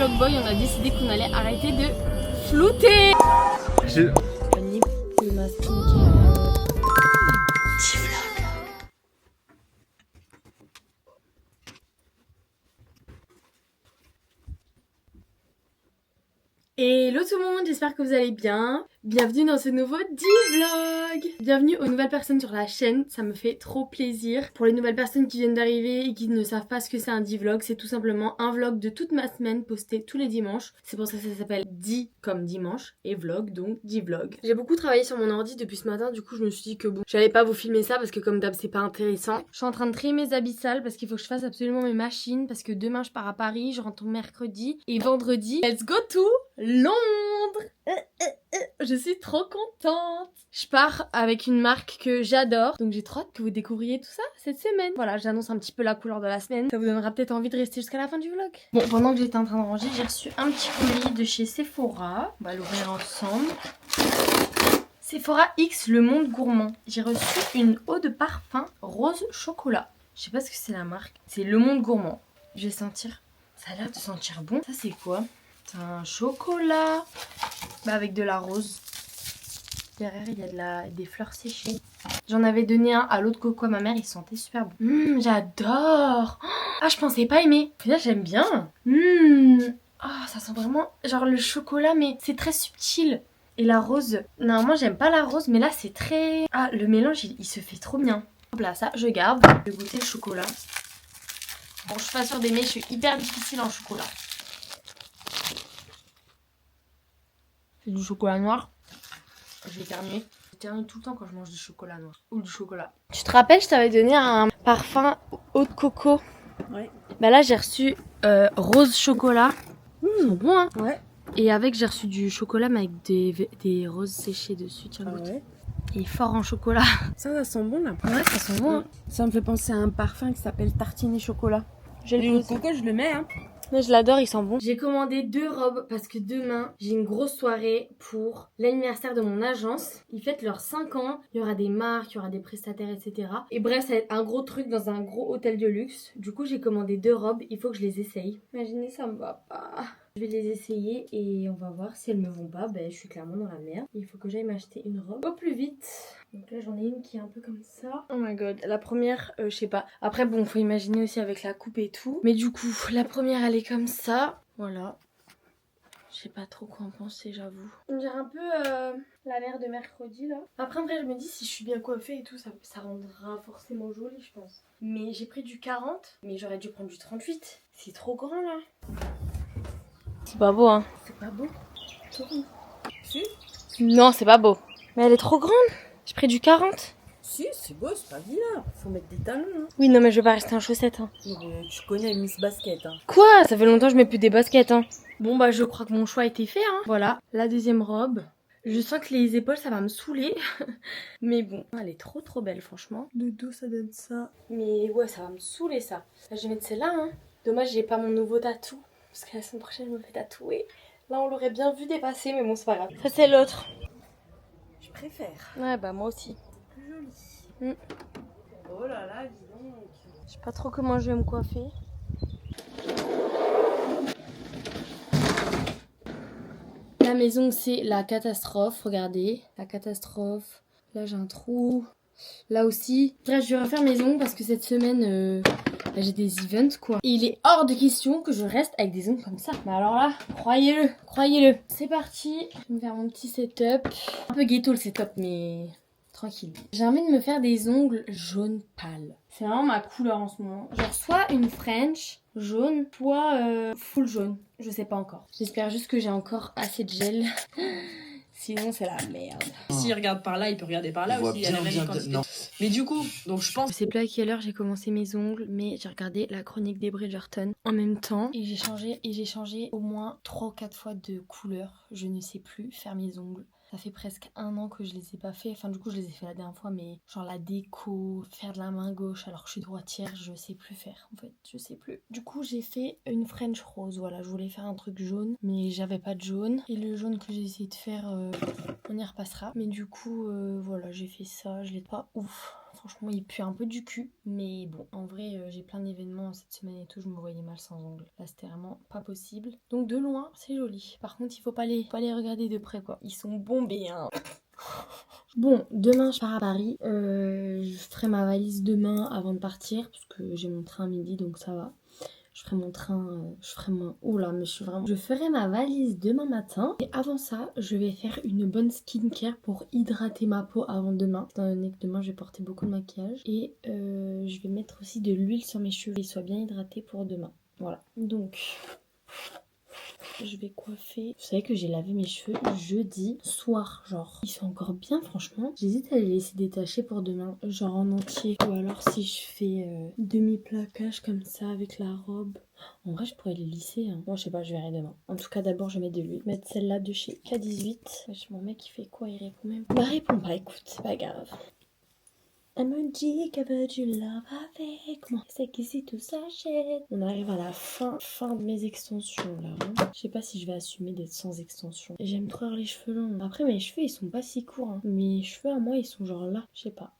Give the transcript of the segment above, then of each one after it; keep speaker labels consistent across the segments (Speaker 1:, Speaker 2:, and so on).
Speaker 1: Vlogboy, on a décidé qu'on allait arrêter de flouter. Hello tout le monde, j'espère que vous allez bien. Bienvenue dans ce nouveau D-Vlog. Bienvenue aux nouvelles personnes sur la chaîne, ça me fait trop plaisir. Pour les nouvelles personnes qui viennent d'arriver et qui ne savent pas ce que c'est un D-Vlog, c'est tout simplement un vlog de toute ma semaine posté tous les dimanches. C'est pour ça que ça s'appelle D comme dimanche et vlog, donc D-Vlog. J'ai beaucoup travaillé sur mon ordi depuis ce matin, du coup je me suis dit que bon, j'allais pas vous filmer ça parce que comme d'hab c'est pas intéressant. Je suis en train de trier mes habits sales parce qu'il faut que je fasse absolument mes machines parce que demain je pars à Paris, je rentre mercredi et vendredi, let's go to Londres. Je suis trop contente. Je pars avec une marque que j'adore, donc j'ai trop hâte que vous découvriez tout ça cette semaine. Voilà, j'annonce un petit peu la couleur de la semaine. Ça vous donnera peut-être envie de rester jusqu'à la fin du vlog. Bon, pendant que j'étais en train de ranger, j'ai reçu un petit colis de chez Sephora. On va l'ouvrir ensemble. Sephora X, le monde gourmand. J'ai reçu une eau de parfum rose chocolat. Je sais pas ce que c'est la marque. C'est le monde gourmand. Je vais sentir. Ça a l'air de sentir bon. Ça c'est quoi? C'est un chocolat avec de la rose. Derrière il y a des fleurs séchées. J'en avais donné un à l'eau de coco à ma mère, il sentait super bon. J'adore. Ah, je pensais pas aimer. Là j'aime bien. Ah, ça sent vraiment genre le chocolat, mais c'est très subtil. Et la rose, normalement j'aime pas la rose, mais là c'est très... Ah, le mélange il se fait trop bien. Hop là, ça je garde. Je vais goûter le chocolat. Bon, je suis pas sûre d'aimer, je suis hyper difficile en chocolat. C'est du chocolat noir. Je vais éternuer. J'éternue tout le temps quand je mange du chocolat noir. Ou du chocolat. Tu te rappelles, je t'avais donné un parfum eau de coco.
Speaker 2: Ouais.
Speaker 1: Bah là, j'ai reçu rose chocolat. Ils sont bons, hein.
Speaker 2: Ouais.
Speaker 1: Et avec, j'ai reçu du chocolat, mais avec des roses séchées dessus. Tiens, goûte.
Speaker 2: Ouais.
Speaker 1: Il est fort en chocolat.
Speaker 2: Ça sent bon là.
Speaker 1: Ouais, ça sent bon, hein.
Speaker 2: Ça me fait penser à un parfum qui s'appelle Tartini Chocolat.
Speaker 1: Je
Speaker 2: Et le coco, je le mets, hein.
Speaker 1: Mais je l'adore, il sent bon. J'ai commandé 2 robes parce que demain, j'ai une grosse soirée pour l'anniversaire de mon agence. Ils fêtent leurs 5 ans. Il y aura des marques, il y aura des prestataires, etc. Et bref, ça va être un gros truc dans un gros hôtel de luxe. Du coup, j'ai commandé 2 robes. Il faut que je les essaye. Imaginez, ça me va pas. Je vais les essayer et on va voir si elles me vont pas. Ben, je suis clairement dans la merde. Il faut que j'aille m'acheter une robe au plus vite. Donc là, j'en ai une qui est un peu comme ça. Oh my god. La première, je sais pas. Après, bon, faut imaginer aussi avec la coupe et tout. Mais du coup, la première, elle est comme ça. Voilà. Je sais pas trop quoi en penser, j'avoue. On dirait un peu la mère de mercredi, là. Après, en vrai, je me dis, si je suis bien coiffée et tout, ça rendra forcément joli, je pense. Mais j'ai pris du 40, mais j'aurais dû prendre du 38. C'est trop grand, là. C'est pas beau, hein. C'est pas beau.
Speaker 2: Si,
Speaker 1: Non, c'est pas beau. Mais elle est trop grande. J'ai pris du 40.
Speaker 2: si, c'est beau, c'est pas vilain. Faut mettre des talons, hein.
Speaker 1: Oui, non, mais je vais pas rester en chaussettes, hein.
Speaker 2: Mais tu connais Miss Basket, hein.
Speaker 1: Quoi? Ça fait longtemps que je mets plus des baskets, hein. Bon, bah, je crois que mon choix a été fait, hein. Voilà, la deuxième robe. Je sens que les épaules, ça va me saouler. Mais bon, elle est trop trop belle, franchement.
Speaker 2: Le dos, ça donne ça.
Speaker 1: Mais ouais, ça va me saouler, ça. Là, je vais mettre celle-là, hein. Dommage, j'ai pas mon nouveau tatou. Parce que la semaine prochaine, je me fais tatouer. Là, on l'aurait bien vu dépasser, mais bon, c'est pas grave. Ça, c'est l'autre.
Speaker 2: Je préfère.
Speaker 1: Ouais, bah, moi aussi.
Speaker 2: Plus joli. Oh là là, dis donc.
Speaker 1: Je sais pas trop comment je vais me coiffer. La maison, c'est la catastrophe. Regardez, la catastrophe. Là, j'ai un trou. Là aussi. Bref, je vais refaire mes ongles parce que cette semaine, là, j'ai des events, quoi. Et il est hors de question que je reste avec des ongles comme ça. Mais alors là, croyez-le, croyez-le. C'est parti. Je vais me faire mon petit setup. Un peu ghetto le setup, mais tranquille. J'ai envie de me faire des ongles jaune pâle. C'est vraiment ma couleur en ce moment. Genre soit une French jaune, soit full jaune. Je sais pas encore. J'espère juste que j'ai encore assez de gel. Sinon c'est la merde.
Speaker 3: S'il regarde par là, il peut regarder par là aussi. Il y a la même quantité.
Speaker 4: Non.
Speaker 3: Mais du coup, donc je pense...
Speaker 1: Je sais plus à quelle heure j'ai commencé mes ongles, mais j'ai regardé la chronique des Bridgerton en même temps. Et j'ai changé au moins 3 ou 4 fois de couleur. Je ne sais plus faire mes ongles. Ça fait presque 1 an que je les ai pas fait. Enfin, du coup, je les ai fait la dernière fois, mais genre la déco, faire de la main gauche alors que je suis droitière, je sais plus faire en fait. Je sais plus. Du coup, j'ai fait une French rose. Voilà, je voulais faire un truc jaune, mais j'avais pas de jaune. Et le jaune que j'ai essayé de faire, on y repassera. Mais du coup, voilà, j'ai fait ça. Je l'ai pas ouf. Franchement, il pue un peu du cul. Mais bon, en vrai, j'ai plein d'événements cette semaine et tout. Je me voyais mal sans ongles. Là, c'était vraiment pas possible. Donc de loin, c'est joli. Par contre, il faut pas les regarder de près, quoi. Ils sont bombés, hein. Bon, demain je pars à Paris. Je ferai ma valise demain avant de partir. Parce que j'ai mon train à midi, donc ça va. Je ferai mon train, oh là, mais je ferai ma valise demain matin. Et avant ça, je vais faire une bonne skincare pour hydrater ma peau avant demain. Étant donné que demain, je vais porter beaucoup de maquillage. Et je vais mettre aussi de l'huile sur mes cheveux. Qu'ils soient bien hydratés pour demain. Voilà. Donc, je vais coiffer. Vous savez que j'ai lavé mes cheveux jeudi soir, genre. Ils sont encore bien, franchement. J'hésite à les laisser détacher pour demain, genre en entier. Ou alors si je fais demi-plaquage comme ça avec la robe. En vrai, je pourrais les lisser. Hein. Bon, je sais pas, je verrai demain. En tout cas, d'abord, je mets de l'huile. Je vais mettre celle-là de chez K18. Mon mec, il fait quoi? Il répond même. Bah, répond pas, écoute, c'est pas grave. Elle me dit qu'elle veut du love avec moi. C'est qu'ici tout s'achète. On arrive à la fin de mes extensions là. Hein. Je sais pas si je vais assumer d'être sans extension. J'aime trop avoir les cheveux longs. Après mes cheveux ils sont pas si courts. Hein. Mes cheveux à moi ils sont genre là. Je sais pas.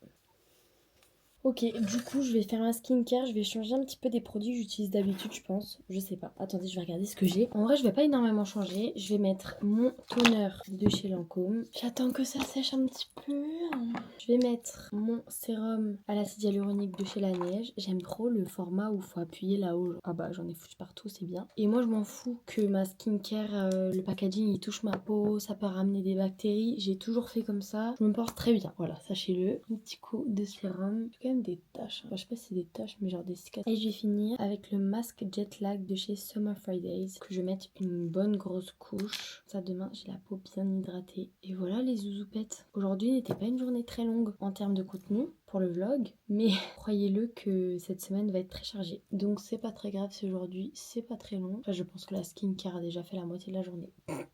Speaker 1: Ok, du coup, je vais faire ma skincare. Je vais changer un petit peu des produits que j'utilise d'habitude, je pense. Je sais pas. Attendez, je vais regarder ce que j'ai. En vrai, je vais pas énormément changer. Je vais mettre mon toner de chez Lancôme. J'attends que ça sèche un petit peu. Je vais mettre mon sérum à l'acide hyaluronique de chez La Neige. J'aime trop le format où il faut appuyer là-haut. Ah bah, j'en ai foutu partout, c'est bien. Et moi, je m'en fous que ma skincare, le packaging, il touche ma peau. Ça peut ramener des bactéries. J'ai toujours fait comme ça. Je me porte très bien. Voilà, sachez-le. Un petit coup de sérum. Des taches, enfin, je sais pas si c'est des taches mais genre des cicatrices. Et je vais finir avec le masque Jet Lag de chez Summer Fridays que je vais mettre une bonne grosse couche. Ça demain j'ai la peau bien hydratée. Et voilà les zouzoupettes. Aujourd'hui n'était pas une journée très longue en termes de contenu pour le vlog, mais croyez-le que cette semaine va être très chargée. Donc c'est pas très grave si aujourd'hui c'est pas très long. Enfin, je pense que la skincare a déjà fait la moitié de la journée.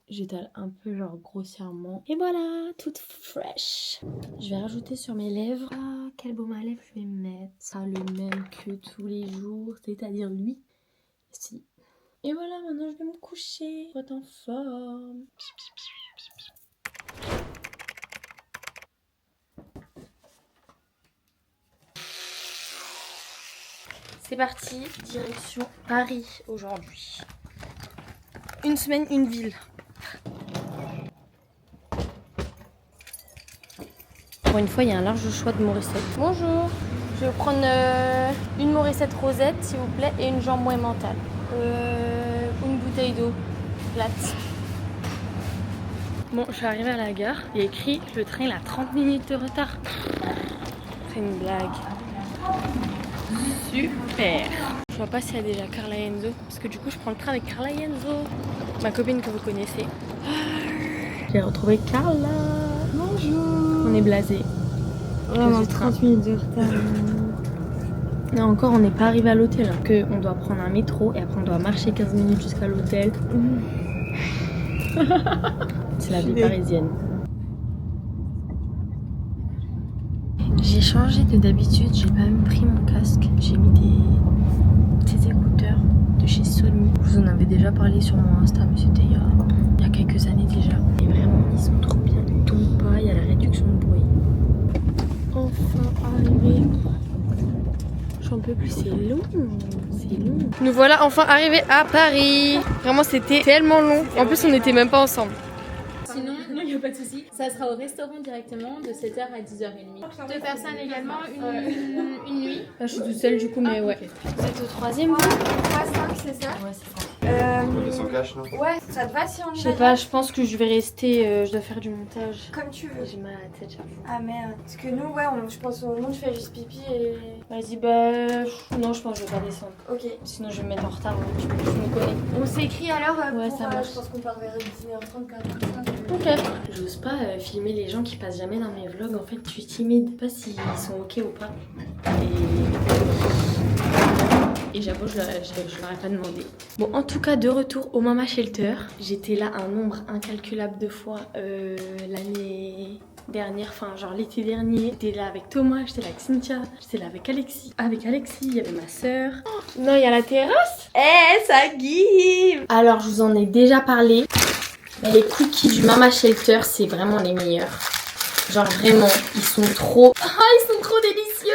Speaker 1: J'étale un peu genre grossièrement. Et voilà, toute fraîche. Je vais rajouter sur mes lèvres. Ah, quel baume à lèvres je vais mettre. Ça le même que tous les jours, c'est-à-dire lui. Si. Et voilà, maintenant je vais me coucher pour être en forme. C'est parti, direction Paris aujourd'hui. Une semaine, une ville. Pour une fois, il y a un large choix de Morissette. Bonjour, je vais prendre une Morissette rosette, s'il vous plaît, et une jambon emmental. Une bouteille d'eau plate. Bon, je suis arrivée à la gare. Il y a écrit le train il a 30 minutes de retard. C'est une blague. Super. Je vois pas s'il y a déjà Carla et Enzo. Parce que du coup, je prends le train avec Carla et Enzo. Ma copine que vous connaissez. J'ai retrouvé Carla. Bonjour. On est blasés.
Speaker 2: Vraiment 30 minutes de retard.
Speaker 1: Et encore, on n'est pas arrivé à l'hôtel. Hein, on doit prendre un métro et après on doit marcher 15 minutes jusqu'à l'hôtel. C'est la vie parisienne. J'ai changé de d'habitude, j'ai pas même pris mon casque. J'ai mis des écouteurs de chez Sony. Je vous en avais déjà parlé sur mon Insta, mais c'était il y a quelques années déjà. Et vraiment, ils sont trop bien. Ils tombent pas, il y a la réduction de bruit. Enfin arrivé. J'en peux plus, c'est long. C'est long. Nous voilà enfin arrivés à Paris. Vraiment, c'était tellement long. En plus, on n'était même pas ensemble.
Speaker 4: Sinon, il n'y a pas de souci. Ça sera au restaurant directement de 7h à 10h30. 2 personnes également, une nuit.
Speaker 1: Là, je suis toute seule du coup, mais ouais. Vous êtes au 3e, vous ?
Speaker 4: 3, 5, c'est ça ?
Speaker 1: Ouais, c'est ça.
Speaker 5: On descend cash, non ?
Speaker 4: Ouais, ça te va si on y
Speaker 1: Je sais pas, je pense que je vais rester, je dois faire du montage.
Speaker 4: Comme tu veux.
Speaker 1: J'ai mal à la tête, j'avoue.
Speaker 4: Ah merde. Parce que nous, ouais, je pense au monde, je fais juste pipi et...
Speaker 1: Vas-y, bah... Non, je pense que je vais pas descendre.
Speaker 4: Ok.
Speaker 1: Sinon, je vais me mettre en retard, tu me connais.
Speaker 4: On s'écrit alors
Speaker 1: Ouais,
Speaker 4: pour,
Speaker 1: ça marche.
Speaker 4: je pense qu'on part vers 19h30, 45.
Speaker 1: Ok. J'ose pas filmer les gens qui passent jamais dans mes vlogs. En fait, je suis timide. Je sais pas s'ils sont ok ou pas. Et j'avoue, je leur ai pas demandé. Bon, en tout cas, de retour au Mama Shelter. J'étais là un nombre incalculable de fois l'année dernière, enfin genre l'été dernier. J'étais là avec Thomas, j'étais là avec Cynthia, j'étais là avec Alexis. Avec Alexis, il y avait ma soeur. Oh, non, il y a la terrasse. Ça give. Alors, je vous en ai déjà parlé. Les cookies du Mama Shelter, c'est vraiment les meilleurs. Genre vraiment, ils sont trop délicieux.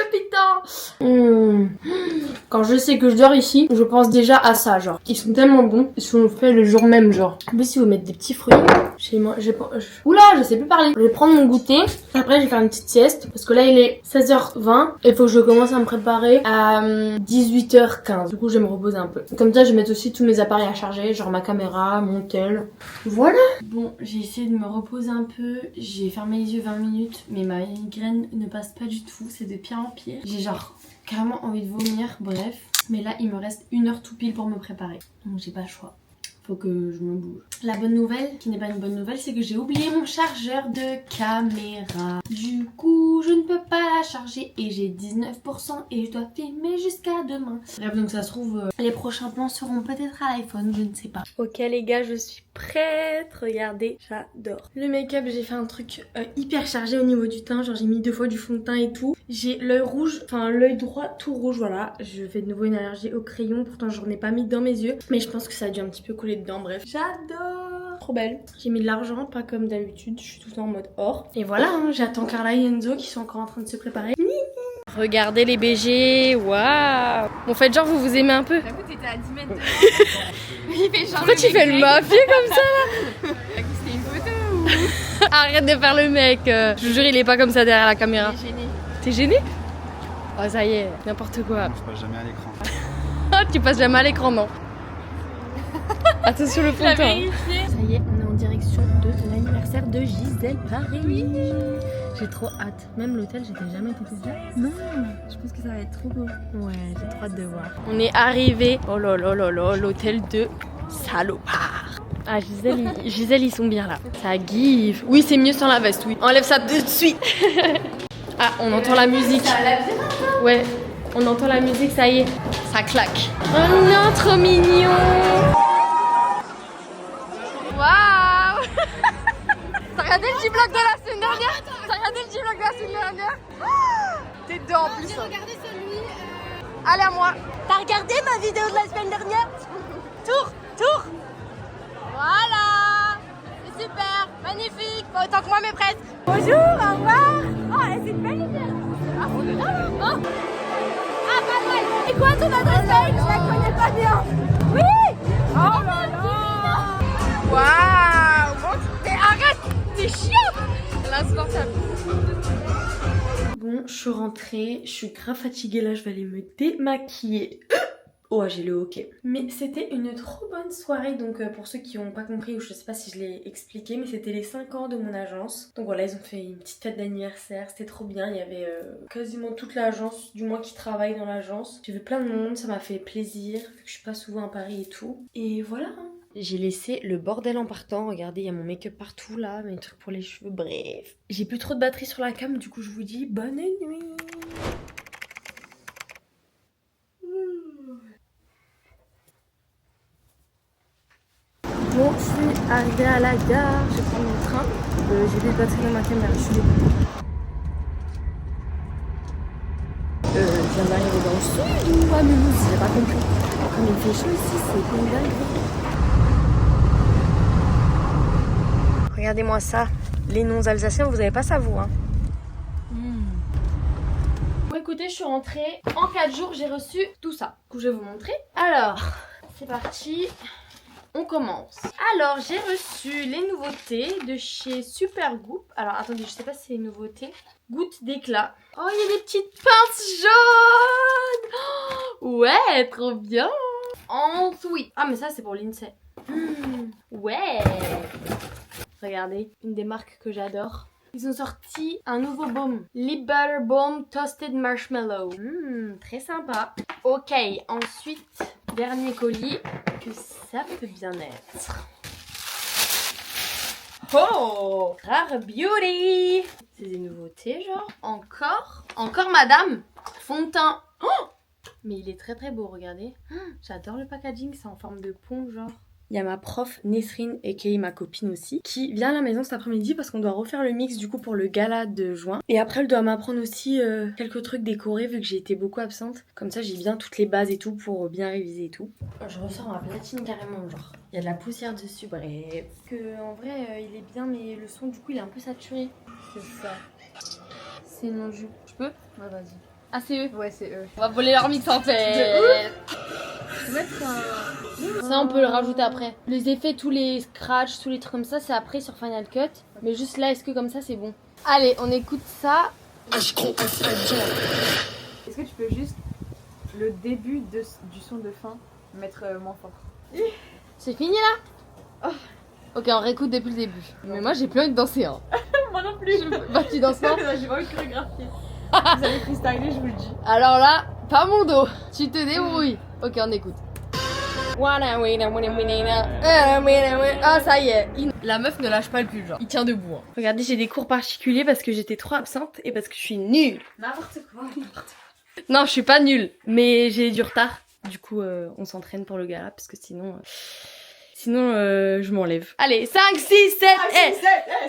Speaker 1: Quand je sais que je dors ici, je pense déjà à ça, genre. Ils sont tellement bons, ils sont faits le jour même, genre. En plus, si vous mettez des petits fruits, chez moi, oula, je sais plus parler. Je vais prendre mon goûter, après je vais faire une petite sieste, parce que là il est 16h20, et il faut que je commence à me préparer à 18h15. Du coup, je vais me reposer un peu. Comme ça, je vais mettre aussi tous mes appareils à charger, genre ma caméra, mon tel. Voilà. Bon, j'ai essayé de me reposer un peu, j'ai fermé les yeux 20 minutes, mais ma migraine ne passe pas du tout, c'est de pire en pire. J'ai genre carrément envie de vomir, bref. Mais là, il me reste 1 heure tout pile pour me préparer. Donc j'ai pas le choix. Faut que je me bouge. La bonne nouvelle, qui n'est pas une bonne nouvelle, c'est que j'ai oublié mon chargeur de caméra. Du coup, je ne peux pas la charger et j'ai 19% et je dois filmer jusqu'à demain. Bref, donc ça se trouve, les prochains plans seront peut-être à l'iPhone, je ne sais pas. Ok les gars, je suis prête. Regardez, j'adore. Le make-up, j'ai fait un truc hyper chargé au niveau du teint. Genre j'ai mis 2 fois du fond de teint et tout. J'ai l'œil rouge, enfin l'œil droit tout rouge, voilà. Je fais de nouveau une allergie au crayon, pourtant j'en ai pas mis dans mes yeux. Mais je pense que ça a dû un petit peu coller dedans, bref. J'adore. Trop belle. J'ai mis de l'argent, pas comme d'habitude, je suis tout le temps en mode or. Et voilà, hein, j'attends Carla et Enzo qui sont encore en train de se préparer. Regardez les BG, waouh. Bon, faites genre vous vous aimez un peu.
Speaker 4: J'avoue, t'étais à 10 mètres de moi.
Speaker 1: Pourquoi tu fais le mafieux comme ça là?
Speaker 4: C'était une photo ou...
Speaker 1: Arrête de faire le mec, je vous jure il est pas comme ça derrière la caméra.
Speaker 4: T'es gênée.
Speaker 1: T'es gêné? Oh ça y est, n'importe quoi.
Speaker 5: Je passe jamais à l'écran.
Speaker 1: Tu passes jamais à l'écran, non? Attention le fond de teint. Ça y est, on est en direction de l'anniversaire de Gisèle Paris. J'ai trop hâte. Même l'hôtel, j'étais jamais été déjà.
Speaker 2: Non, je pense que ça va être trop beau.
Speaker 1: Ouais, j'ai trop hâte de voir. On est arrivé. Oh là là là là, l'hôtel de salopard. Ah, Gisèle, ils sont bien là. Ça give. Oui, c'est mieux sans la veste, oui. Enlève ça de suite. Ah, on entend la musique. Ouais, on entend la musique, ça y est. Ça claque. Oh non, trop mignon. Waouh. T'as regardé le G-Vlog de la semaine dernière? T'as regardé le G-Vlog de la semaine dernière? T'es dedans en plus.
Speaker 4: J'ai regardé celui...
Speaker 1: Allez à moi. T'as regardé ma vidéo de la semaine dernière? Tour. Voilà. C'est super, magnifique. Pas autant que moi mais presque. Bonjour, au revoir. Oh, c'est une belle idée. Ah, on est là. Oh. Ah, pas mal. Et quoi ton adresse mail? Je la connais pas bien. Oui. Oh là là. Waouh. Bon, arrête, t'es chiant. L'insupportable. Bon, je suis rentrée, je suis grave fatiguée là, je vais aller me démaquiller. Oh, j'ai le hockey. Mais c'était une trop bonne soirée, donc pour ceux qui n'ont pas compris, ou je sais pas si je l'ai expliqué, mais c'était les 5 ans de mon agence. Donc voilà, ils ont fait une petite fête d'anniversaire, c'était trop bien, il y avait quasiment toute l'agence, du moins qui travaille dans l'agence. J'ai vu plein de monde, ça m'a fait plaisir, vu que je suis pas souvent à Paris et tout. Et voilà. J'ai laissé le bordel en partant, regardez, il y a mon make-up partout là, mes trucs pour les cheveux, bref. J'ai plus trop de batterie sur la cam, du coup je vous dis bonne nuit. Bon, je suis arrivée à la gare, j'ai pris mon train. J'ai plus de batterie dans ma caméra, je suis dégoûtée. Je viens d'arriver dans le sud ou à Mulhouse, j'ai pas compris. Comme il fait chaud ici, c'est une dinguerie. Regardez-moi ça, les noms alsaciens, vous avez pas ça vous, hein. Bon écoutez, je suis rentrée, en 4 jours j'ai reçu tout ça. Du coup je vais vous montrer. Alors, c'est parti. On commence. Alors, j'ai reçu les nouveautés de chez Supergoop. Alors, attendez, je sais pas si c'est les nouveautés. Goutte d'éclat. Oh, il y a des petites pinces jaunes. Oh, ouais, trop bien. Ensuite. Ah, mais ça, c'est pour l'INSEE. Ouais. Regardez, une des marques que j'adore. Ils ont sorti un nouveau baume. Lip Butter Balm Toasted Marshmallow. Très sympa. Ok, ensuite, dernier colis. Que ça peut bien être. Oh, Rare Beauty. C'est des nouveautés genre. Encore madame. Fond de teint. Oh, mais il est très très beau, regardez. J'adore le packaging, c'est en forme de pont genre. Il y a ma prof Nesrine aka ma copine aussi qui vient à la maison cet après-midi parce qu'on doit refaire le mix du coup pour le gala de juin. Et après elle doit m'apprendre aussi quelques trucs décorés vu que j'ai été beaucoup absente. Comme ça j'ai bien toutes les bases et tout pour bien réviser et tout. Je ressors ma platine carrément genre. Il y a de la poussière dessus, bref. Que en vrai il est bien mais le son du coup il est un peu saturé. C'est ça. C'est non jupe. Je peux? Ouais vas-y. Ah, c'est eux.
Speaker 4: Ouais, c'est eux.
Speaker 1: On va voler leur mix en fait. Ça, on peut le rajouter après. Les effets, tous les scratchs, tous les trucs comme ça, c'est après sur Final Cut. Mais juste là, est-ce que comme ça, c'est bon? Allez, on écoute ça.
Speaker 2: Est-ce que tu peux juste le début du son de fin mettre moins fort?
Speaker 1: C'est fini là? Ok, on réécoute depuis le début. Mais moi, j'ai plus envie de danser. Hein.
Speaker 2: Moi non plus.
Speaker 1: Bah, tu danses pas?
Speaker 2: J'ai pas envie de chorégraphier. Vous allez freestyler, je vous le dis.
Speaker 1: Alors là, pas mon dos. Tu te débrouilles. Ok, on écoute. Ah, ça y est. La meuf ne lâche pas le pull, genre. Il tient debout. Hein. Regardez, j'ai des cours particuliers parce que j'étais trop absente et parce que je suis nulle.
Speaker 2: N'importe quoi.
Speaker 1: Non, je suis pas nulle, mais j'ai du retard. Du coup, on s'entraîne pour le gala parce que sinon je m'enlève. Allez, 5, 6, 7,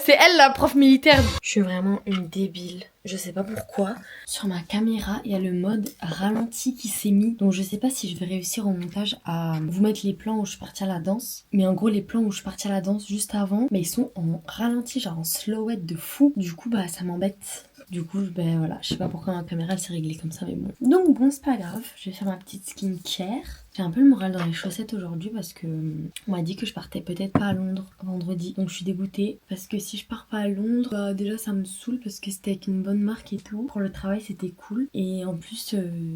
Speaker 1: c'est elle la prof militaire. Je suis vraiment une débile. Je sais pas pourquoi. Sur ma caméra, il y a le mode ralenti qui s'est mis. Donc je sais pas si je vais réussir au montage à vous mettre les plans où je suis partie à la danse. Mais en gros, les plans où je suis partie à la danse juste avant, mais ils sont en ralenti, genre en slowette de fou. Du coup, bah ça m'embête. Du coup, ben voilà, je sais pas pourquoi ma caméra elle s'est réglée comme ça, mais bon. Donc bon, c'est pas grave, je vais faire ma petite skincare. J'ai un peu le moral dans les chaussettes aujourd'hui parce que on m'a dit que je partais peut-être pas à Londres vendredi. Donc je suis dégoûtée parce que si je pars pas à Londres, bah déjà ça me saoule parce que c'était avec une bonne marque et tout. Pour le travail c'était cool et en plus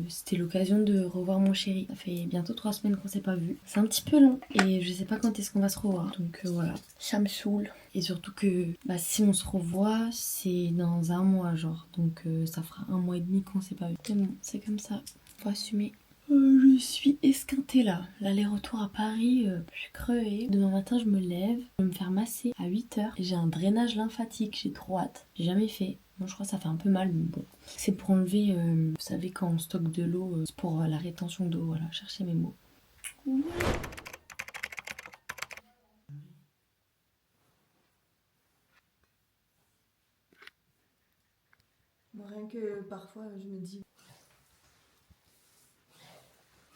Speaker 1: c'était l'occasion de revoir mon chéri. Ça fait bientôt 3 semaines qu'on s'est pas vu. C'est un petit peu long et je sais pas quand est-ce qu'on va se revoir. Donc voilà, ça me saoule. Et surtout que bah, si on se revoit, c'est dans un mois genre. Donc ça fera 1 mois et demi qu'on s'est pas vu. C'est bon, c'est comme ça, faut assumer. Je suis esquintée là. L'aller-retour à Paris, je suis crevée. Demain matin, je me lève. Je vais me faire masser à 8h. Et j'ai un drainage lymphatique. J'ai trop hâte. J'ai jamais fait. Moi, je crois que ça fait un peu mal, mais bon. C'est pour enlever, vous savez, quand on stocke de l'eau, c'est pour la rétention d'eau. Voilà, cherchez mes mots.
Speaker 2: Bon, rien que parfois, je me dis...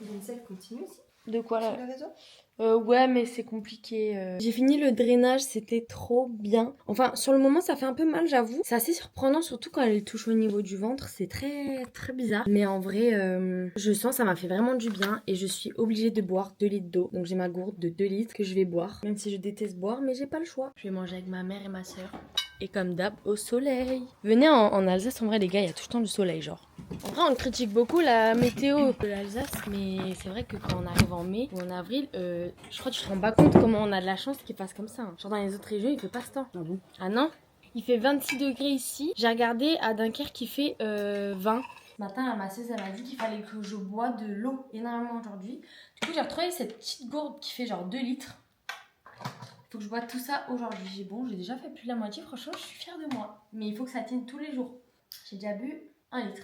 Speaker 2: Lindsay, elle continue aussi
Speaker 1: De quoi là?
Speaker 2: sur les réseaux?
Speaker 1: Ouais, mais c'est compliqué. J'ai fini le drainage, c'était trop bien. Enfin, sur le moment, ça fait un peu mal, j'avoue. C'est assez surprenant, surtout quand elle touche au niveau du ventre. C'est très, très bizarre. Mais en vrai, je sens ça m'a fait vraiment du bien. Et je suis obligée de boire 2 litres d'eau. Donc j'ai ma gourde de 2 litres que je vais boire. Même si je déteste boire, mais j'ai pas le choix. Je vais manger avec ma mère et ma soeur. Et comme d'hab, au soleil. Venez en Alsace, en vrai, les gars, il y a tout le temps du soleil, genre. En vrai, on critique beaucoup la météo de l'Alsace, mais c'est vrai que quand on arrive en mai ou en avril, je crois que tu te rends pas compte comment on a de la chance qu'il fasse comme ça. Hein. Genre dans les autres régions, il fait pas ce temps. Ah bon? Ah non? Il fait 26 degrés ici. J'ai regardé à Dunkerque, il fait 20. Ce matin, la masseuse, elle m'a dit qu'il fallait que je bois de l'eau énormément aujourd'hui. Du coup, j'ai retrouvé cette petite gourde qui fait genre 2 litres. Faut que je bois tout ça aujourd'hui. J'ai déjà fait plus de la moitié, franchement, je suis fière de moi. Mais il faut que ça tienne tous les jours. J'ai déjà bu 1,5 litre.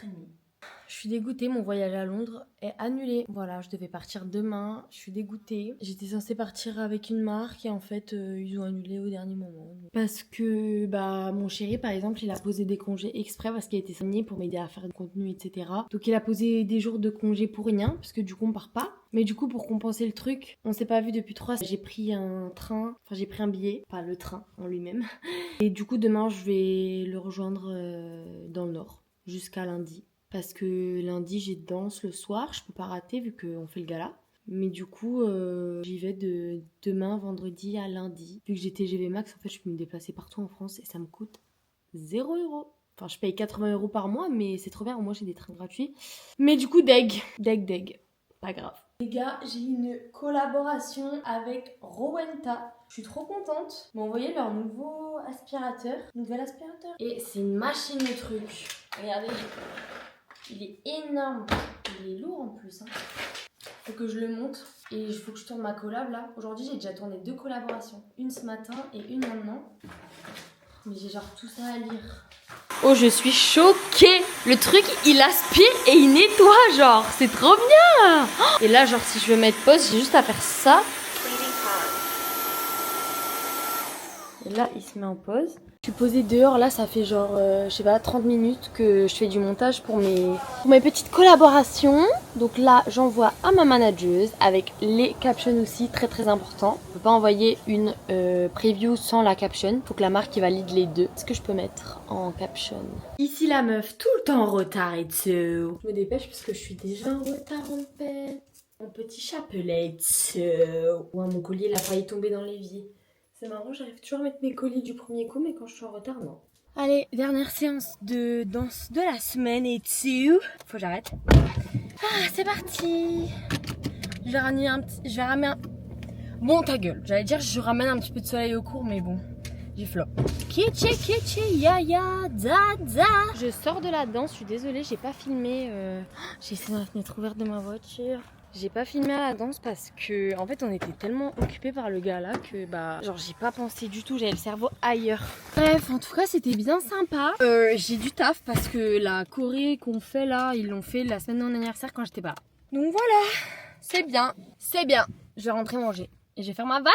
Speaker 1: Je suis dégoûtée, mon voyage à Londres est annulé. Voilà, je devais partir demain, je suis dégoûtée. J'étais censée partir avec une marque et en fait, ils ont annulé au dernier moment. Parce que, bah, mon chéri, par exemple, il a posé des congés exprès parce qu'il a été soigné pour m'aider à faire du contenu, etc. Donc il a posé des jours de congé pour rien, parce que du coup, on part pas. Mais du coup, pour compenser le truc, on s'est pas vu depuis 3 semaines. J'ai pris un train, enfin j'ai pris un billet, pas le train en lui-même. Et du coup, demain, je vais le rejoindre dans le nord, jusqu'à lundi. Parce que lundi, j'ai danse le soir, je peux pas rater vu qu'on fait le gala. Mais du coup, j'y vais de demain, vendredi à lundi. Vu que j'ai TGV Max, en fait, je peux me déplacer partout en France et ça me coûte 0 €. Enfin, je paye 80 € par mois, mais c'est trop bien, au moins j'ai des trains gratuits. Mais du coup, deg. Pas grave. Les gars, j'ai une collaboration avec Rowenta. Je suis trop contente. Ils m'ont envoyé leur nouvel aspirateur. Et c'est une machine de trucs. Regardez. Il est énorme. Il est lourd en plus. Hein. Faut que je le monte. Et il faut que je tourne ma collab là. Aujourd'hui, j'ai déjà tourné 2 collaborations. Une ce matin et une maintenant. Mais j'ai genre tout ça à lire. Oh, je suis choquée. Le truc, il aspire et il nettoie, genre. C'est trop bien. Et là, genre, si je veux mettre pause, j'ai juste à faire ça. Et là, il se met en pause. Je suis posée dehors, là, ça fait genre, je sais pas, 30 minutes que je fais du montage pour mes petites collaborations. Donc là, j'envoie à ma manageuse avec les captions aussi, très important. On peut pas envoyer une preview sans la caption. Faut que la marque valide les deux. Est-ce que je peux mettre en caption? Ici la meuf, tout le temps en retard et tout. Je me dépêche parce que je suis déjà en retard en fait. Mon petit chapelet et tout. Ouais, mon collier il a failli tomber dans l'évier. C'est marrant, j'arrive toujours à mettre mes colis du premier coup, mais quand je suis en retard, non. Allez, dernière séance de danse de la semaine et tout. Faut que j'arrête. Ah, c'est parti. Je vais ramener un... Bon, ta gueule. J'allais dire je ramène un petit peu de soleil au cours, mais bon, j'ai flop. Kitchi, ya ya, da da. Je sors de la danse, je suis désolée, j'ai pas filmé. J'ai essayé la fenêtre ouverte de ma voiture. J'ai pas filmé à la danse parce que en fait on était tellement occupés par le gars là que genre j'ai pas pensé du tout, j'avais le cerveau ailleurs. Bref, en tout cas c'était bien sympa. J'ai du taf parce que la choré qu'on fait là, ils l'ont fait la semaine de mon anniversaire quand j'étais pas là. Donc voilà, c'est bien. Je vais rentrer manger et je vais faire ma valise.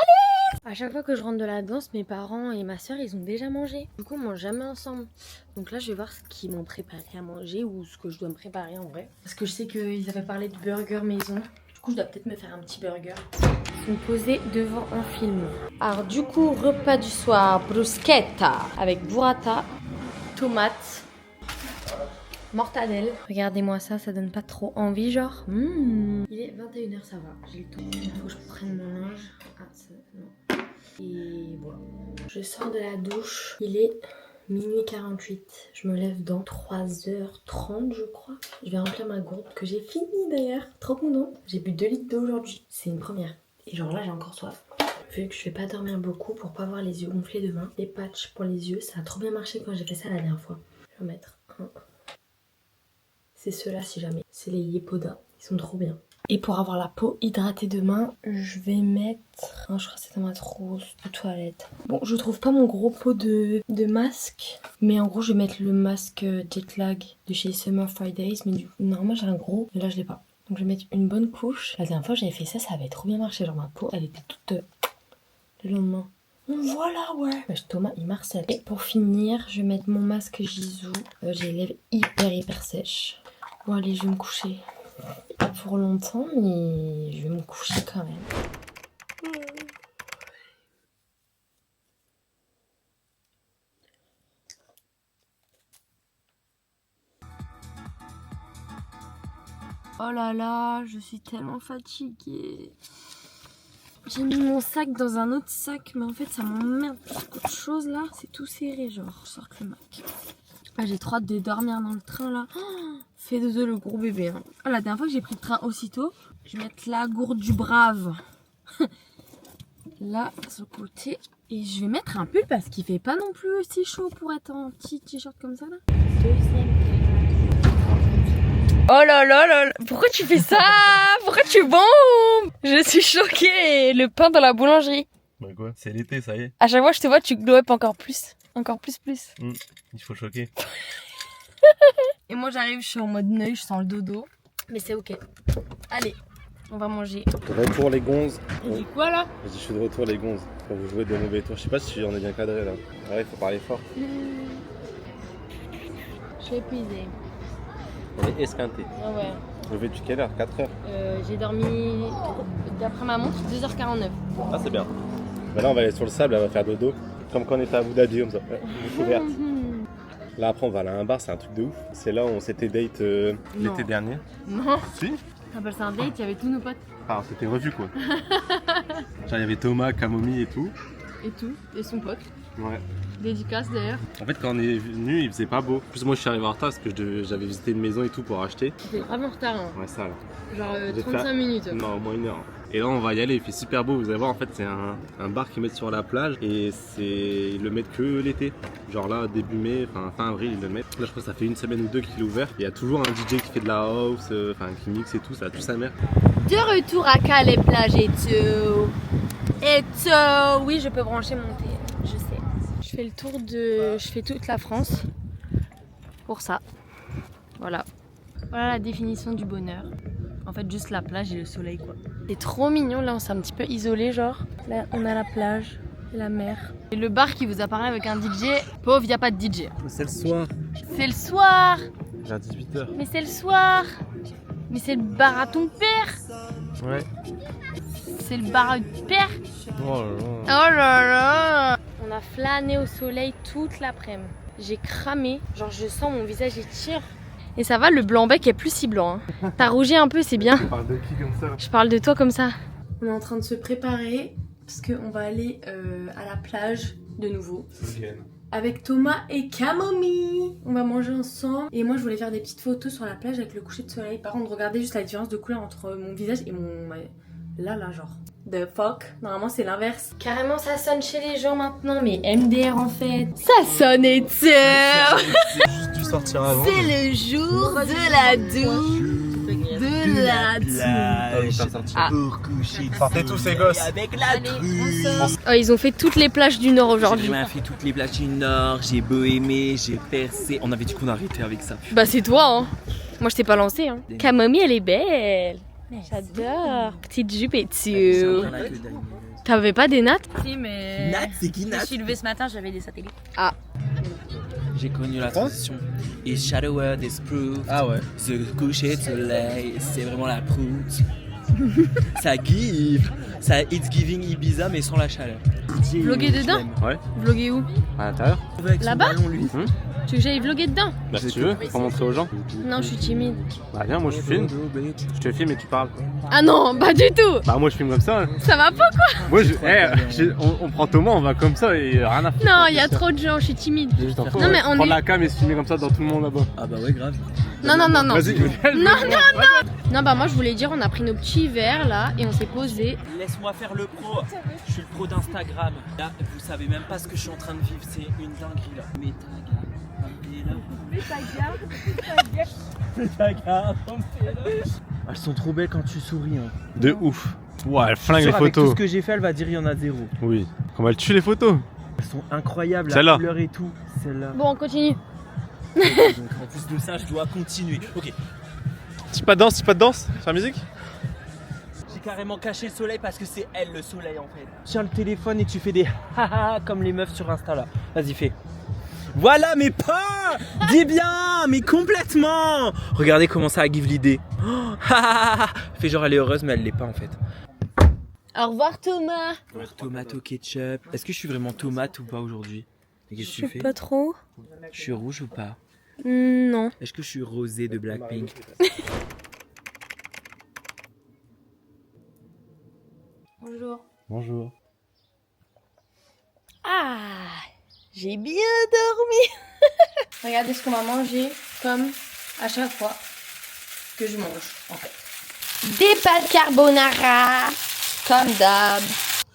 Speaker 1: À chaque fois que je rentre de la danse, mes parents et ma soeur ils ont déjà mangé. Du coup on mange jamais ensemble. Donc là je vais voir ce qu'ils m'ont préparé à manger ou ce que je dois me préparer en vrai. Parce que je sais qu'ils avaient parlé de burger maison. Du coup je dois peut-être me faire un petit burger. Ils sont posés devant un film. Alors du coup repas du soir, bruschetta avec burrata, tomates, mortadelle. Regardez-moi ça, ça donne pas trop envie genre. Il est 21h, ça va, j'ai le temps. Il faut que je prenne mon linge. Ah ça, non. Et voilà. Je sors de la douche. Il est minuit 48. Je me lève dans 3h30 je crois. Je vais remplir ma gourde que j'ai fini d'ailleurs. Trop contente. J'ai bu 2 litres d'eau aujourd'hui. C'est une première. Et genre là j'ai encore soif. Vu que je vais pas dormir beaucoup pour pas avoir les yeux gonflés demain. Les patchs pour les yeux, ça a trop bien marché quand j'ai fait ça la dernière fois. Je vais en mettre un. C'est ceux-là si jamais. C'est les Yepoda. Ils sont trop bien. Et pour avoir la peau hydratée demain, je vais mettre... Non, je crois que c'est dans ma trousse de toilette. Bon, je trouve pas mon gros pot de masque. Mais en gros, je vais mettre le masque Jet Lag de chez Summer Fridays. Mais du coup, normalement, j'ai un gros. Mais là, je l'ai pas. Donc, je vais mettre une bonne couche. La dernière fois, j'avais fait ça, ça avait trop bien marché. Genre, ma peau, elle était toute... le lendemain. Voilà, ouais. Thomas, il marcelle. Et pour finir, je vais mettre mon masque Gisou. J'ai les lèvres hyper sèches. Bon, allez, je vais me coucher. Pas pour longtemps, mais je vais me coucher quand même. Oh là là, je suis tellement fatiguée. J'ai mis mon sac dans un autre sac, mais en fait ça m'emmerde plus qu'autre chose là. C'est tout serré, genre. Je sors le Mac. Ah, j'ai trop hâte de dormir dans le train là. Oh, fait de le gros bébé. Hein. Oh, la dernière fois que j'ai pris le train aussitôt, je vais mettre la gourde du brave là sur le côté. Et je vais mettre un pull parce qu'il fait pas non plus si chaud pour être en petit t-shirt comme ça là. Oh là là là, pourquoi tu fais ça? Pourquoi tu bombes? Je suis choquée. Le pain dans la boulangerie.
Speaker 5: Bah quoi, c'est l'été, ça y est.
Speaker 1: À chaque fois que je te vois, tu glow up encore plus. Encore plus.
Speaker 5: Il faut choquer.
Speaker 1: Et moi j'arrive, je suis en mode neuil, je sens le dodo. Mais c'est ok. Allez, on va manger.
Speaker 5: Retour les gonzes.
Speaker 1: Tu dis quoi là?
Speaker 5: Je dis je suis de retour les gonzes. Pour vous jouer des mauvais tours. Je sais pas si on est bien cadré là. Ouais, il faut parler fort.
Speaker 1: Je suis épuisée.
Speaker 5: On est esquinté.
Speaker 1: Ah ouais.
Speaker 5: Levé depuis quelle heure? 4h?
Speaker 1: J'ai dormi, d'après ma montre, 2h49.
Speaker 5: Ah, c'est bien. Bah là, on va aller sur le sable, on va faire dodo. Comme quand on était à Abu Dhabi, comme ça. Découverte. Là, après, on va aller à un bar, c'est un truc de ouf. C'est là où on s'était date l'été dernier.
Speaker 1: Non.
Speaker 5: Si?
Speaker 1: T'appelles ça un date? Il y avait tous nos potes.
Speaker 5: Ah, on s'était revus quoi. Genre, il y avait Thomas, Camomille et tout.
Speaker 1: Et son pote.
Speaker 5: Ouais.
Speaker 1: Dédicace d'ailleurs.
Speaker 5: En fait, quand on est venu, il faisait pas beau. En plus, moi, je suis arrivé en retard parce que j'avais visité une maison et tout pour acheter.
Speaker 1: C'était vraiment en retard. Hein.
Speaker 5: Ouais, ça là.
Speaker 1: Genre 35 minutes.
Speaker 5: Non, au moins 1 heure. Et là, on va y aller, il fait super beau. Vous allez voir, en fait, c'est un bar qu'ils mettent sur la plage et ils le mettent que l'été. Genre là, début mai, fin avril, ils le mettent. Là, je crois que ça fait 1 semaine ou 2 qu'il est ouvert. Il y a toujours un DJ qui fait de la house, qui mixe et tout, ça a tout sa mère.
Speaker 1: De retour à Calais plage et tout. Oui, je peux brancher mon thé, je sais. Je fais le tour je fais toute la France pour ça. Voilà. Voilà la définition du bonheur. En fait, juste la plage et le soleil, quoi. C'est trop mignon, là, on s'est un petit peu isolé, genre. Là, on a la plage et la mer. Et le bar qui vous apparaît avec un DJ, pauvre, y a pas de DJ.
Speaker 5: C'est le soir.
Speaker 1: C'est le soir.
Speaker 5: J'ai à 18h.
Speaker 1: Mais c'est le soir. Mais c'est le bar à ton père.
Speaker 5: Ouais.
Speaker 1: C'est le bar du père.
Speaker 5: Oh là
Speaker 1: Oh là là. On a flâné au soleil toute l'après-midi. J'ai cramé, genre je sens mon visage il tire. Et ça va, le blanc-bec est plus si blanc. Hein. T'as rougi un peu, c'est bien.
Speaker 5: Tu parles de qui comme ça?
Speaker 1: Je parle de toi comme ça. On est en train de se préparer parce qu'on va aller à la plage de nouveau. Avec Thomas et Camomille. On va manger ensemble. Et moi je voulais faire des petites photos sur la plage avec le coucher de soleil. Par contre, regardez juste la différence de couleur entre mon visage et mon... Là genre. The fuck. Normalement c'est l'inverse. Carrément ça sonne chez les gens maintenant. Mais MDR en fait. Ça sonne et tire.
Speaker 5: C'est juste dû sortir avant.
Speaker 1: C'est le jour de la douce. De la douce.
Speaker 6: Pour coucher
Speaker 5: Sortez tous ces gosses.
Speaker 6: avec la truie.
Speaker 1: Oh, ils ont fait toutes les plages du Nord aujourd'hui.
Speaker 6: J'ai vraiment fait toutes les plages du Nord, j'ai bohémé, j'ai percé. On avait dit qu'on arrêtait avec ça.
Speaker 1: Bah c'est toi hein. Moi je t'ai pas lancé hein. Camomille elle est belle. J'adore. Petite jupe et tout. T'avais pas des nattes?
Speaker 4: Si, mais.
Speaker 6: Nat, c'est qui
Speaker 4: Je me
Speaker 6: Nat?
Speaker 4: suis levée ce matin, j'avais des satellites.
Speaker 6: J'ai connu la transition. Et Shadower this proof.
Speaker 5: Ah ouais.
Speaker 6: The coucher de soleil, c'est vraiment la proute. Ça give. Ça it's giving Ibiza mais sans la chaleur.
Speaker 1: Vloguer dedans?
Speaker 5: Ouais.
Speaker 1: Vloguer où?
Speaker 5: À l'intérieur.
Speaker 1: Là-bas?
Speaker 6: Lui.
Speaker 1: Tu veux que j'aille vloguer dedans?
Speaker 5: Bah si tu veux, pour montrer aux gens.
Speaker 1: Non, je suis timide.
Speaker 5: Bah viens, moi je filme. Je te filme et tu parles.
Speaker 1: Ah non, pas du tout.
Speaker 5: Bah moi je filme comme ça. Hein.
Speaker 1: Ça va pas quoi?
Speaker 5: Moi on prend Thomas, on va comme ça et rien à faire.
Speaker 1: Non, il y a trop de gens, je suis timide. Non, mais on
Speaker 5: prendre
Speaker 1: est...
Speaker 5: la cam et se filmer comme ça dans tout le monde là-bas.
Speaker 6: Ah bah ouais grave.
Speaker 1: Non, non, non, non.
Speaker 5: Vas-y,
Speaker 1: Non, bah moi je voulais dire, on a pris nos petits verres là et on s'est posé.
Speaker 6: Laisse-moi faire le pro. Je suis le pro d'Instagram. Là, vous savez même pas ce que je suis en train de vivre. C'est une dinguerie là. Elles sont trop belles quand tu souris. Hein.
Speaker 5: De ouf. Ouais, elle flingue les
Speaker 6: Avec tout
Speaker 5: photos.
Speaker 6: ce que j'ai fait, elle va dire il y en a zéro.
Speaker 5: Oui. Comment elle tue les photos?
Speaker 6: Elles sont incroyables, la
Speaker 5: Celle-là.
Speaker 6: couleur et tout. Celle-là.
Speaker 1: Bon, on continue.
Speaker 6: Donc en plus de ça, je dois continuer. Ok.
Speaker 5: Si pas de danse, sur la musique?
Speaker 6: J'ai carrément caché le soleil parce que c'est elle le soleil en fait. Tiens le téléphone et tu fais des haha comme les meufs sur Insta là. Vas-y fais. Voilà mais pas. Dis bien, mais complètement. Regardez comment ça give l'idée. Oh, fais genre elle est heureuse mais elle l'est pas en fait.
Speaker 1: Au revoir Thomas.
Speaker 6: Tomato ketchup. Est-ce que je suis vraiment tomate ou pas aujourd'hui? Et qu'est-ce que tu fais?
Speaker 1: Pas trop.
Speaker 6: Je suis rouge ou pas?
Speaker 1: Non.
Speaker 6: Est-ce que je suis rosé de Blackpink?
Speaker 1: Bonjour.
Speaker 5: Bonjour.
Speaker 1: Ah, j'ai bien dormi. Regardez ce qu'on va manger comme à chaque fois que je mange en fait. Des pâtes carbonara comme d'hab.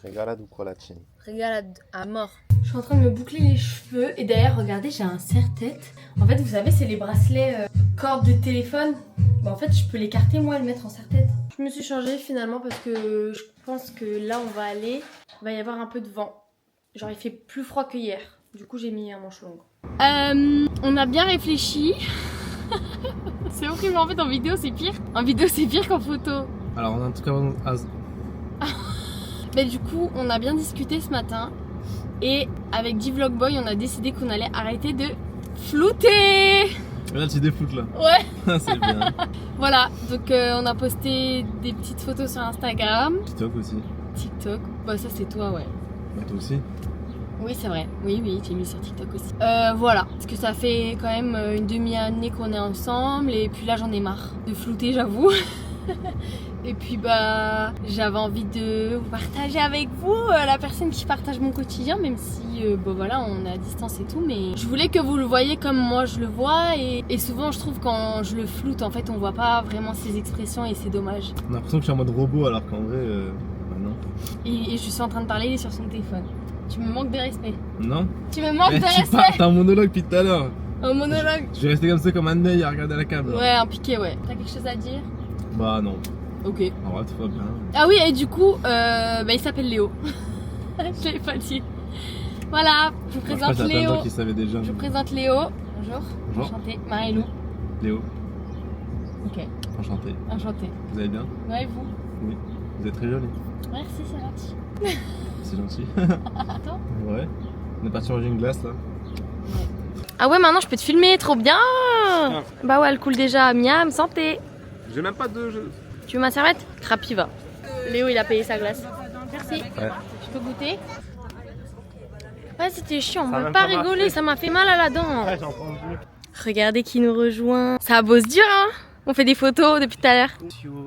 Speaker 5: Regalade ou colatina?
Speaker 1: Regarde à mort. Je suis en train de me boucler les cheveux et derrière regardez j'ai un serre-tête. En fait vous savez c'est les bracelets cordes de téléphone. Bah en fait je peux l'écarter moi et le mettre en serre-tête. Je me suis changée finalement parce que je pense que là on va aller, il va y avoir un peu de vent. Genre il fait plus froid que hier. Du coup j'ai mis un manche longue. On a bien réfléchi. C'est horrible en fait en vidéo c'est pire. En vidéo c'est pire qu'en photo.
Speaker 5: Alors on a en tout cas...
Speaker 1: Mais du coup on a bien discuté ce matin. Et avec D-Vlog-Boy on a décidé qu'on allait arrêter de flouter.
Speaker 5: Là tu défoutes là.
Speaker 1: Ouais.
Speaker 5: C'est bien.
Speaker 1: Voilà, donc on a posté des petites photos sur Instagram.
Speaker 5: TikTok aussi.
Speaker 1: TikTok, bah ça c'est toi ouais.
Speaker 5: Bah toi aussi.
Speaker 1: Oui c'est vrai, oui j'ai mis sur TikTok aussi. Voilà, parce que ça fait quand même une demi-année qu'on est ensemble et puis là j'en ai marre de flouter j'avoue. Et puis bah j'avais envie de vous partager avec vous la personne qui partage mon quotidien, même si bah voilà on est à distance et tout, mais je voulais que vous le voyez comme moi je le vois et souvent je trouve quand je le floute en fait on voit pas vraiment ses expressions et c'est dommage.
Speaker 5: On a l'impression que je suis en mode robot alors qu'en vrai bah non.
Speaker 1: Et je suis en train de parler, il est sur son téléphone. Tu me manques de respect.
Speaker 5: Non.
Speaker 1: Tu me manques de
Speaker 5: Tu
Speaker 1: respect.
Speaker 5: parles, t'as un monologue depuis tout à l'heure.
Speaker 1: Un monologue.
Speaker 5: Je vais rester comme ça comme un œil à regarder la câble.
Speaker 1: Ouais, un piqué ouais. T'as quelque chose à dire?
Speaker 5: Bah non.
Speaker 1: Ok.
Speaker 5: En vrai tout va bien.
Speaker 1: Ah oui et du coup bah il s'appelle Léo. Je l'avais pas dit. Voilà, je vous présente
Speaker 5: Je
Speaker 1: Léo.
Speaker 5: qui savaient déjà.
Speaker 1: Je vous présente Léo. Bonjour.
Speaker 5: Bonjour.
Speaker 1: Enchanté. Marie-Lou.
Speaker 5: Léo,
Speaker 1: Ok.
Speaker 5: enchanté.
Speaker 1: Enchanté.
Speaker 5: Vous allez bien?
Speaker 1: Ouais, vous?
Speaker 5: Oui. Vous êtes très jolie.
Speaker 1: Merci, c'est gentil.
Speaker 5: C'est gentil.
Speaker 1: Attends.
Speaker 5: Ouais. On est parti manger une glace là.
Speaker 1: Ah ouais, maintenant je peux te filmer, trop bien. Bah ouais, elle coule déjà. Miam, santé.
Speaker 5: J'ai même pas de jeu.
Speaker 1: Tu veux ma serviette? Crapiva. Léo, il a payé sa glace. Merci.
Speaker 5: Ouais.
Speaker 1: Je peux goûter? Ouais, c'était chiant, on
Speaker 5: Ça a
Speaker 1: peut
Speaker 5: même
Speaker 1: pas
Speaker 5: pas
Speaker 1: rigoler,
Speaker 5: marché.
Speaker 1: ça m'a fait mal à la dent.
Speaker 5: Ouais, j'en prends plus.
Speaker 1: Regardez qui nous rejoint. Ça bosse dur, hein? On fait des photos depuis tout à l'heure.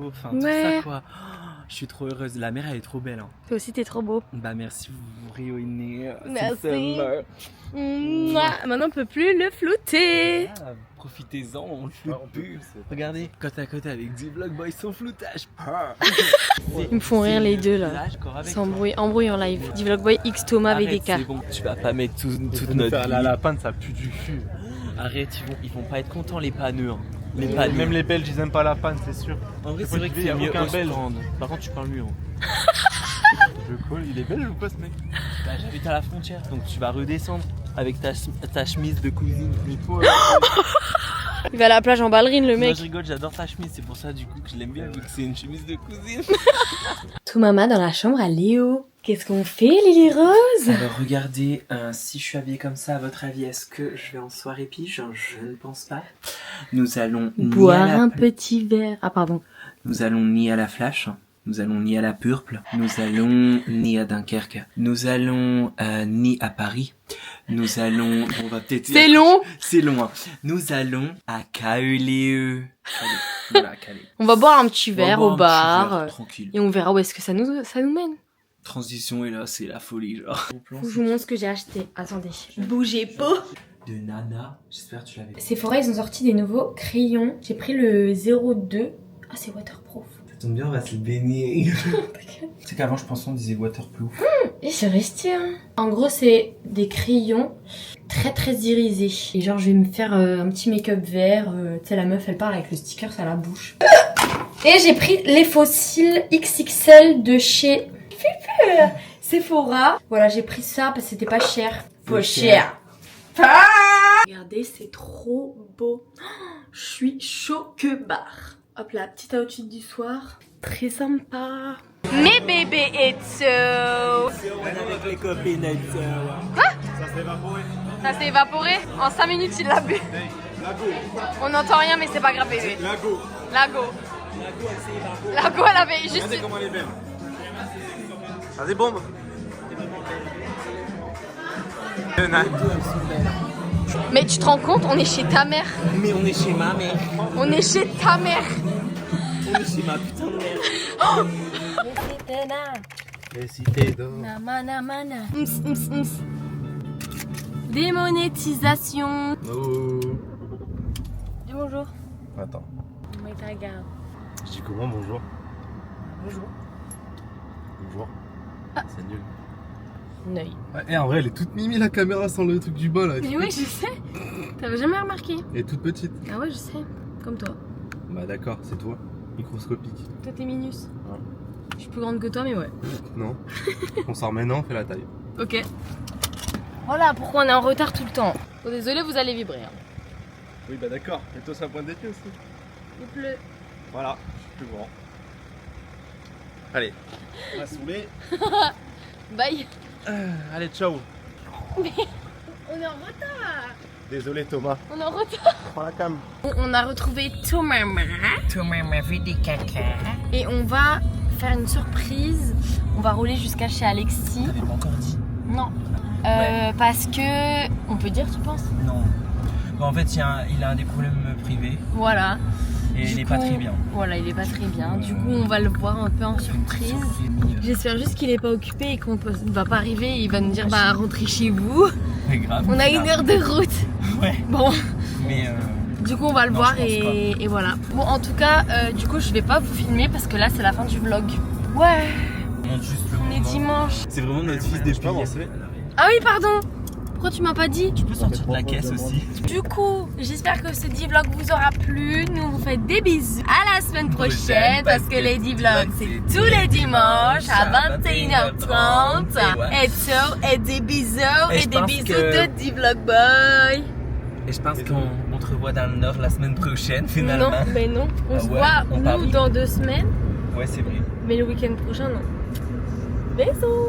Speaker 6: Enfin,
Speaker 1: Ouais.
Speaker 6: tout ça quoi. Oh, je suis trop heureuse. La mer elle est trop belle. Hein.
Speaker 1: Toi aussi, t'es trop beau.
Speaker 6: Bah merci, vous rayonnez.
Speaker 1: Merci. Maintenant, on peut plus le flouter.
Speaker 6: Ah, profitez-en, on le floute plus. Regardez, côte à côte avec D-Vlog Boy sans floutage.
Speaker 1: Ils me font rire les deux là.
Speaker 6: C'est
Speaker 1: Embrouille en live. D-Vlog Boy X Thomas avec des cas.
Speaker 6: C'est bon, tu vas pas mettre toute
Speaker 5: Nous
Speaker 6: notre
Speaker 5: faire
Speaker 6: vie.
Speaker 5: la lapin, ça pue du cul.
Speaker 6: Arrête, ils vont pas être contents les paneux. Hein. Les
Speaker 5: Même
Speaker 6: paneux.
Speaker 5: les Belges, ils aiment pas la panne, c'est sûr.
Speaker 6: En vrai,
Speaker 5: c'est
Speaker 6: c'est vrai que
Speaker 5: qu'il y a
Speaker 6: c'est mieux
Speaker 5: aucun
Speaker 6: au
Speaker 5: Belge.
Speaker 6: stand. Par contre, tu parles mieux. Hein.
Speaker 5: Je colle, il est belge ou pas ce mec?
Speaker 6: Bah, j'habite à la frontière, donc tu vas redescendre avec ta chemise de cousine.
Speaker 5: Il faut.
Speaker 1: Il va à la plage en ballerine, le
Speaker 6: Moi,
Speaker 1: mec.
Speaker 6: je rigole, j'adore ta chemise, c'est pour ça du coup que je l'aime bien, vu que c'est une chemise de cousine.
Speaker 1: Tout maman dans la chambre à Léo. Qu'est-ce qu'on fait, Lily Rose?
Speaker 6: Alors regardez, si je suis habillée comme ça, à votre avis, est-ce que je vais en soirée pige? Je ne pense pas. Nous allons
Speaker 1: Boire un petit verre. Ah, pardon.
Speaker 6: Nous allons ni à la Flash, nous allons ni à la Purple, nous allons ni à Dunkerque, nous allons ni à Paris, nous allons... On va peut-être...
Speaker 1: C'est long.
Speaker 6: C'est loin. Nous allons à KELE. Voilà, Calais.
Speaker 1: On va boire un petit verre
Speaker 6: On va
Speaker 1: au
Speaker 6: boire un
Speaker 1: bar.
Speaker 6: petit verre, tranquille.
Speaker 1: Et on verra où est-ce que ça nous mène.
Speaker 6: Transition et là, c'est la folie, genre.
Speaker 1: Faut que je vous montre ce que j'ai acheté. Attendez. Bougez pas.
Speaker 6: De Nana, j'espère que tu l'avais.
Speaker 1: Sephora, ils ont sorti des nouveaux crayons. J'ai pris le 02. Ah, c'est waterproof.
Speaker 6: Ça tombe bien, on va se le baigner. C'est qu'avant, je pensais qu'on disait waterproof.
Speaker 1: Et c'est resté, hein. En gros, c'est des crayons très très irisés. Et genre, je vais me faire un petit make-up vert. Tu sais, la meuf, elle parle avec le sticker à la bouche. Et j'ai pris les fossiles XXL de chez Sephora. Voilà, j'ai pris ça parce que c'était pas cher. Pas cher. Regardez, c'est trop beau. Je suis chaud que barre. Hop là, petite outfit du soir. Très sympa. Mais bébé et so.
Speaker 6: Avec les copines et
Speaker 5: Ça s'est évaporé.
Speaker 1: Ça s'est évaporé. En 5 minutes, il l'a bu.
Speaker 5: Lago.
Speaker 1: On n'entend rien, mais c'est pas grave, bébé.
Speaker 5: Lago.
Speaker 1: Lago. Lago, elle avait juste.
Speaker 5: Regardez comment elle est belle. Ah, des bombes.
Speaker 1: Mais tu te rends compte, on est chez ta mère.
Speaker 6: Mais on est chez ma mère.
Speaker 1: On est chez ta mère.
Speaker 6: On est chez ma putain de mère.
Speaker 5: Et si t'es d'or.
Speaker 1: Démonétisation.
Speaker 5: Oh.
Speaker 1: Dis bonjour.
Speaker 5: Attends.
Speaker 1: Mais ta regarde.
Speaker 5: Je dis comment bonjour?
Speaker 1: Bonjour.
Speaker 5: Bonjour. C'est nul.
Speaker 1: Neuil.
Speaker 5: Ouais, en vrai, elle est toute mimi la caméra sans le truc du bas là.
Speaker 1: Mais oui, je sais. T'avais jamais remarqué.
Speaker 5: Elle est toute petite.
Speaker 1: Ah ouais, je sais. Comme toi.
Speaker 5: Bah d'accord, c'est toi. Microscopique.
Speaker 1: Toi, t'es minus.
Speaker 5: Ouais.
Speaker 1: Je suis plus grande que toi, mais ouais.
Speaker 5: Non. On sort maintenant, on fait la taille.
Speaker 1: Ok. Voilà pourquoi on est en retard tout le temps. Oh, désolé, vous allez vibrer. Hein.
Speaker 5: Oui, bah d'accord. Et toi, ça pointe des pieds aussi.
Speaker 1: Il pleut.
Speaker 5: Voilà, je suis plus grand. Allez, on va saouler.
Speaker 1: Bye.
Speaker 5: Allez, ciao.
Speaker 1: On est en retard.
Speaker 5: Désolé Thomas.
Speaker 1: On est en retard.
Speaker 5: Prends la cam.
Speaker 1: On a retrouvé Thomas
Speaker 6: Thomas fait des caca.
Speaker 1: et on va faire une surprise. On va rouler jusqu'à chez Alexis.
Speaker 6: T'avais pas encore dit?
Speaker 1: Non. Parce que... On peut dire, tu penses?
Speaker 6: Non. Bon, en fait, il a un des problèmes privés
Speaker 1: Voilà.
Speaker 6: et
Speaker 1: Du
Speaker 6: il est
Speaker 1: coup,
Speaker 6: pas très bien.
Speaker 1: Voilà, il est pas très bien. Du coup, on va le voir un peu en surprise. J'espère juste qu'il est pas occupé et qu'on va pas arriver et il va nous dire bah rentrez chez vous.
Speaker 6: C'est grave.
Speaker 1: On a 1 heure de route.
Speaker 6: Ouais.
Speaker 1: Bon,
Speaker 6: Mais
Speaker 1: du coup on va le
Speaker 6: Non,
Speaker 1: voir
Speaker 6: je pense
Speaker 1: et voilà. Bon, en tout cas, du coup je vais pas vous filmer parce que là c'est la fin du vlog. Ouais,
Speaker 6: on monte juste le
Speaker 1: on est
Speaker 6: moment.
Speaker 1: dimanche.
Speaker 6: C'est vraiment notre fils depuis.
Speaker 1: Ah oui, pardon. Pourquoi tu m'as pas dit?
Speaker 6: Tu peux sortir de la caisse aussi.
Speaker 1: Du coup, j'espère que ce D-vlog vous aura plu. Nous on vous fait des bisous. À la semaine prochaine parce que les D-vlogs c'est tous les dimanches à 21h30. Et ciao, et des bisous
Speaker 6: Et
Speaker 1: et
Speaker 6: je
Speaker 1: des
Speaker 6: pense
Speaker 1: bisous
Speaker 6: que-
Speaker 1: de D-vlog boy.
Speaker 6: Et je pense qu'on te revoit dans le Nord la semaine prochaine finalement.
Speaker 1: Non, mais non. On
Speaker 6: Ah
Speaker 1: se
Speaker 6: ouais,
Speaker 1: voit
Speaker 6: on part
Speaker 1: nous
Speaker 6: vite.
Speaker 1: dans 2 semaines.
Speaker 6: Ouais, c'est vrai.
Speaker 1: Mais le week-end prochain, non. Bisous.